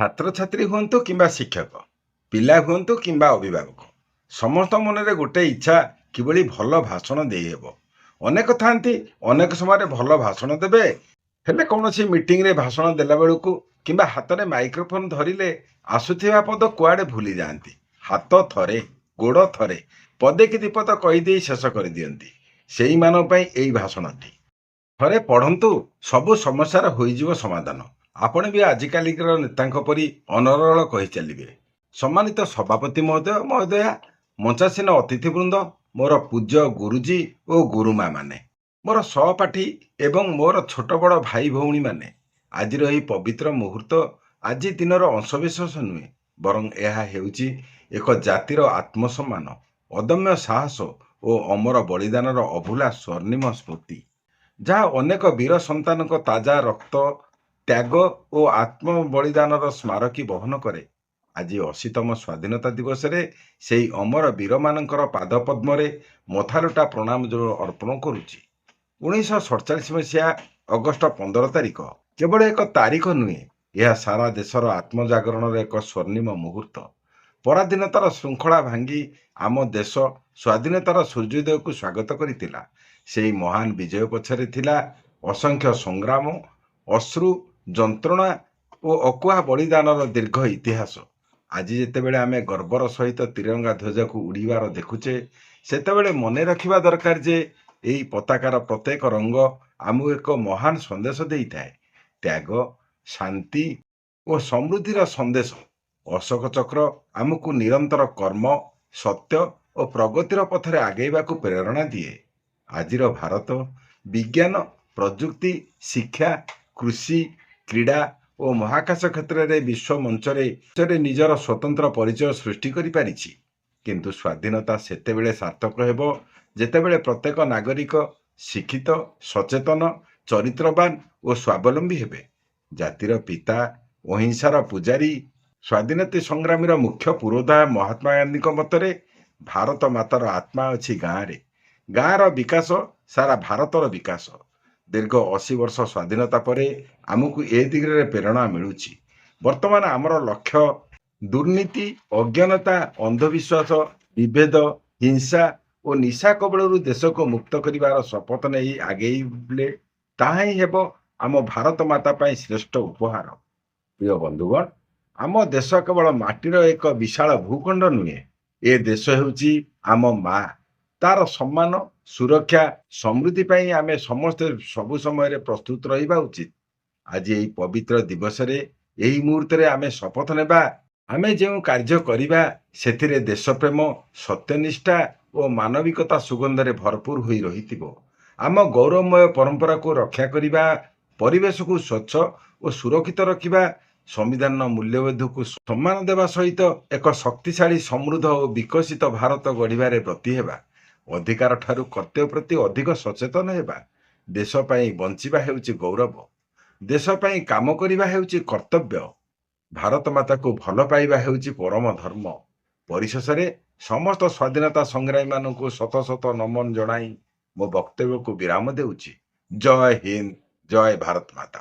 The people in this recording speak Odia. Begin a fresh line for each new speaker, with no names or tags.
ଛାତ୍ରଛାତ୍ରୀ ହୁଅନ୍ତୁ କିମ୍ବା ଶିକ୍ଷକ, ପିଲା ହୁଅନ୍ତୁ କିମ୍ବା ଅଭିଭାବକ, ସମସ୍ତ ମନରେ ଗୋଟେ ଇଚ୍ଛା କିଭଳି ଭଲ ଭାଷଣ ଦେଇହେବ। ଅନେକ ଥାନ୍ତି ଅନେକ ସମୟରେ ଭଲ ଭାଷଣ ଦେବେ, ହେଲେ କୌଣସି ମିଟିଂରେ ଭାଷଣ ଦେଲା ବେଳକୁ କିମ୍ବା ହାତରେ ମାଇକ୍ରୋଫୋନ୍ ଧରିଲେ ଆସୁଥିବା ପଦ କୁଆଡ଼େ ଭୁଲି ଯାଆନ୍ତି। ହାତ ଥରେ, ଗୋଡ଼ ଥରେ, ପଦେ କି ଦିପଦ କହିଦେଇ ଶେଷ କରିଦିଅନ୍ତି। ସେଇମାନଙ୍କ ପାଇଁ ଏଇ ଭାଷଣଟି। ଥରେ ପଢ଼ନ୍ତୁ, ସବୁ ସମସ୍ୟାର ହୋଇଯିବ ସମାଧାନ। ଆପଣ ବି ଆଜିକାଲିର ନେତାଙ୍କ ପରି ଅନର୍ଗଳ କହି ଚାଲିବେ। ସମ୍ମାନିତ ସଭାପତି ମହୋଦୟ, ମହୋଦୟା, ମଞ୍ଚାସୀନ ଅତିଥିବୃନ୍ଦ, ମୋର ପୂଜ୍ୟ ଗୁରୁଜୀ ଓ ଗୁରୁମା ମାନେ, ମୋର ସହପାଠୀ ଏବଂ ମୋର ଛୋଟ ବଡ଼ ଭାଇ ଭଉଣୀମାନେ, ଆଜିର ଏହି ପବିତ୍ର ମୁହୂର୍ତ୍ତ ଆଜି ଦିନର ଅଂଶବିଶେଷ ନୁହେଁ, ବରଂ ଏହା ହେଉଛି ଏକ ଜାତିର ଆତ୍ମସମ୍ମାନ, ଅଦମ୍ୟ ସାହସ ଓ ଅମର ବଳିଦାନର ଅଭୁଲା ସ୍ୱର୍ଣ୍ଣିମ ସ୍ମୃତି, ଯାହା ଅନେକ ବୀର ସନ୍ତାନଙ୍କ ତାଜା ରକ୍ତ, ତ୍ୟାଗ ଓ ଆତ୍ମ ବଳିଦାନର ସ୍ମାରକୀ ବହନ କରେ। ଆଜି 80ତମ ସ୍ୱାଧୀନତା ଦିବସରେ ସେହି ଅମର ବୀରମାନଙ୍କର ପାଦପଦ୍ମରେ ମଥାଲୋଟା ପ୍ରଣାମ ଅର୍ପଣ କରୁଛି। 1947 ମସିହା ଅଗଷ୍ଟ 15 ତାରିଖ କେବଳ ଏକ ତାରିଖ ନୁହେଁ, ଏହା ସାରା ଦେଶର ଆତ୍ମଜାଗରଣର ଏକ ସ୍ୱର୍ଣ୍ଣିମ ମୁହୂର୍ତ୍ତ। ପରାଧୀନତାର ଶୃଙ୍ଖଳା ଭାଙ୍ଗି ଆମ ଦେଶ ସ୍ୱାଧୀନତାର ସୂର୍ଯ୍ୟୋଦୟକୁ ସ୍ୱାଗତ କରିଥିଲା। ସେହି ମହାନ ବିଜୟ ପଛରେ ଥିଲା ଅସଂଖ୍ୟ ସଂଗ୍ରାମ, ଅଶ୍ରୁ, ଯନ୍ତ୍ରଣା ଓ ଅକୁହା ବଳିଦାନର ଦୀର୍ଘ ଇତିହାସ। ଆଜି ଯେତେବେଳେ ଆମେ ଗର୍ବର ସହିତ ତ୍ରିରଙ୍ଗା ଧ୍ୱଜକୁ ଉଡ଼ିବାର ଦେଖୁଛେ, ସେତେବେଳେ ମନେ ରଖିବା ଦରକାର ଯେ ଏହି ପତାକାର ପ୍ରତ୍ୟେକ ରଙ୍ଗ ଆମକୁ ଏକ ମହାନ ସନ୍ଦେଶ ଦେଇଥାଏ। ତ୍ୟାଗ, ଶାନ୍ତି ଓ ସମୃଦ୍ଧିର ସନ୍ଦେଶ। ଅଶୋକ ଚକ୍ର ଆମକୁ ନିରନ୍ତର କର୍ମ, ସତ୍ୟ ଓ ପ୍ରଗତିର ପଥରେ ଆଗେଇବାକୁ ପ୍ରେରଣା ଦିଏ। ଆଜିର ଭାରତ ବିଜ୍ଞାନ, ପ୍ରଯୁକ୍ତି, ଶିକ୍ଷା, କୃଷି, କ୍ରୀଡ଼ା ଓ ମହାକାଶ କ୍ଷେତ୍ରରେ ବିଶ୍ୱ ମଞ୍ଚରେ ନିଜର ସ୍ୱତନ୍ତ୍ର ପରିଚୟ ସୃଷ୍ଟି କରିପାରିଛି। କିନ୍ତୁ ସ୍ୱାଧୀନତା ସେତେବେଳେ ସାର୍ଥକ ହେବ ଯେତେବେଳେ ପ୍ରତ୍ୟେକ ନାଗରିକ ଶିକ୍ଷିତ, ସଚେତନ, ଚରିତ୍ରବାନ ଓ ସ୍ୱାବଲମ୍ବୀ ହେବେ। ଜାତିର ପିତା, ଅହିଂସାର ପୂଜାରୀ, ସ୍ୱାଧୀନତା ସଂଗ୍ରାମୀର ମୁଖ୍ୟ ପୁରୋଧା ମହାତ୍ମା ଗାନ୍ଧୀଙ୍କ ମତରେ ଭାରତ ମାତାର ଆତ୍ମା ଅଛି ଗାଁରେ। ଗାଁର ବିକାଶ ସାରା ଭାରତର ବିକାଶ। ଦୀର୍ଘ 80 ବର୍ଷ ସ୍ୱାଧୀନତା ପରେ ଆମକୁ ଏ ଦିଗରେ ପ୍ରେରଣା ମିଳୁଛି। ବର୍ତ୍ତମାନ ଆମର ଲକ୍ଷ୍ୟ ଦୁର୍ନୀତି, ଅଜ୍ଞାନତା, ଅନ୍ଧବିଶ୍ୱାସ, ବିଭେଦ, ହିଂସା ଓ ନିଶା କବଳରୁ ଦେଶକୁ ମୁକ୍ତ କରିବାର ଶପଥ ନେଇ ଆଗେଇଲେ ତାହା ହିଁ ହେବ ଆମ ଭାରତ ମାତା ପାଇଁ ଶ୍ରେଷ୍ଠ ଉପହାର। ପ୍ରିୟ ବନ୍ଧୁଗଣ, ଆମ ଦେଶ କେବଳ ମାଟିର ଏକ ବିଶାଳ ଭୂଖଣ୍ଡ ନୁହେଁ, ଏ ଦେଶ ହେଉଛି ଆମ ମା। ତାର ସମ୍ମାନ, ସୁରକ୍ଷା, ସମୃଦ୍ଧି ପାଇଁ ଆମେ ସମସ୍ତେ ସବୁ ସମୟରେ ପ୍ରସ୍ତୁତ ରହିବା ଉଚିତ। ଆଜି ଏହି ପବିତ୍ର ଦିବସରେ, ଏହି ମୁହୂର୍ତ୍ତରେ ଆମେ ଶପଥ ନେବା, ଆମେ ଯେଉଁ କାର୍ଯ୍ୟ କରିବା ସେଥିରେ ଦେଶପ୍ରେମ, ସତ୍ୟନିଷ୍ଠା ଓ ମାନବିକତା ସୁଗନ୍ଧରେ ଭରପୁର ହୋଇ ରହିଥିବ। ଆମ ଗୌରବମୟ ପରମ୍ପରାକୁ ରକ୍ଷା କରିବା, ପରିବେଶକୁ ସ୍ୱଚ୍ଛ ଓ ସୁରକ୍ଷିତ ରଖିବା, ସମ୍ବିଧାନର ମୂଲ୍ୟବୋଧକୁ ସମ୍ମାନ ଦେବା ସହିତ ଏକ ଶକ୍ତିଶାଳୀ, ସମୃଦ୍ଧ ଓ ବିକଶିତ ଭାରତ ଗଢ଼ିବାରେ ବ୍ରତୀ ହେବା। ଅଧିକାର ଠାରୁ କର୍ତ୍ତବ୍ୟ ପ୍ରତି ଅଧିକ ସଚେତନ ହେବା। ଦେଶ ପାଇଁ ବଞ୍ଚିବା ହେଉଛି ଗୌରବ। ଦେଶ ପାଇଁ କାମ କରିବା ହେଉଛି କର୍ତ୍ତବ୍ୟ। ଭାରତ ମାତାକୁ ଭଲ ପାଇବା ହେଉଛି ପରମ ଧର୍ମ। ପରିଶେଷରେ ସମସ୍ତ ସ୍ୱାଧୀନତା ସଂଗ୍ରାମୀମାନଙ୍କୁ ଶତ ଶତ ନମନ ଜଣାଇ ମୋ ବକ୍ତବ୍ୟକୁ ବିରାମ ଦେଉଛି। ଜୟ ହିନ୍ଦ, ଜୟ ଭାରତ ମାତା।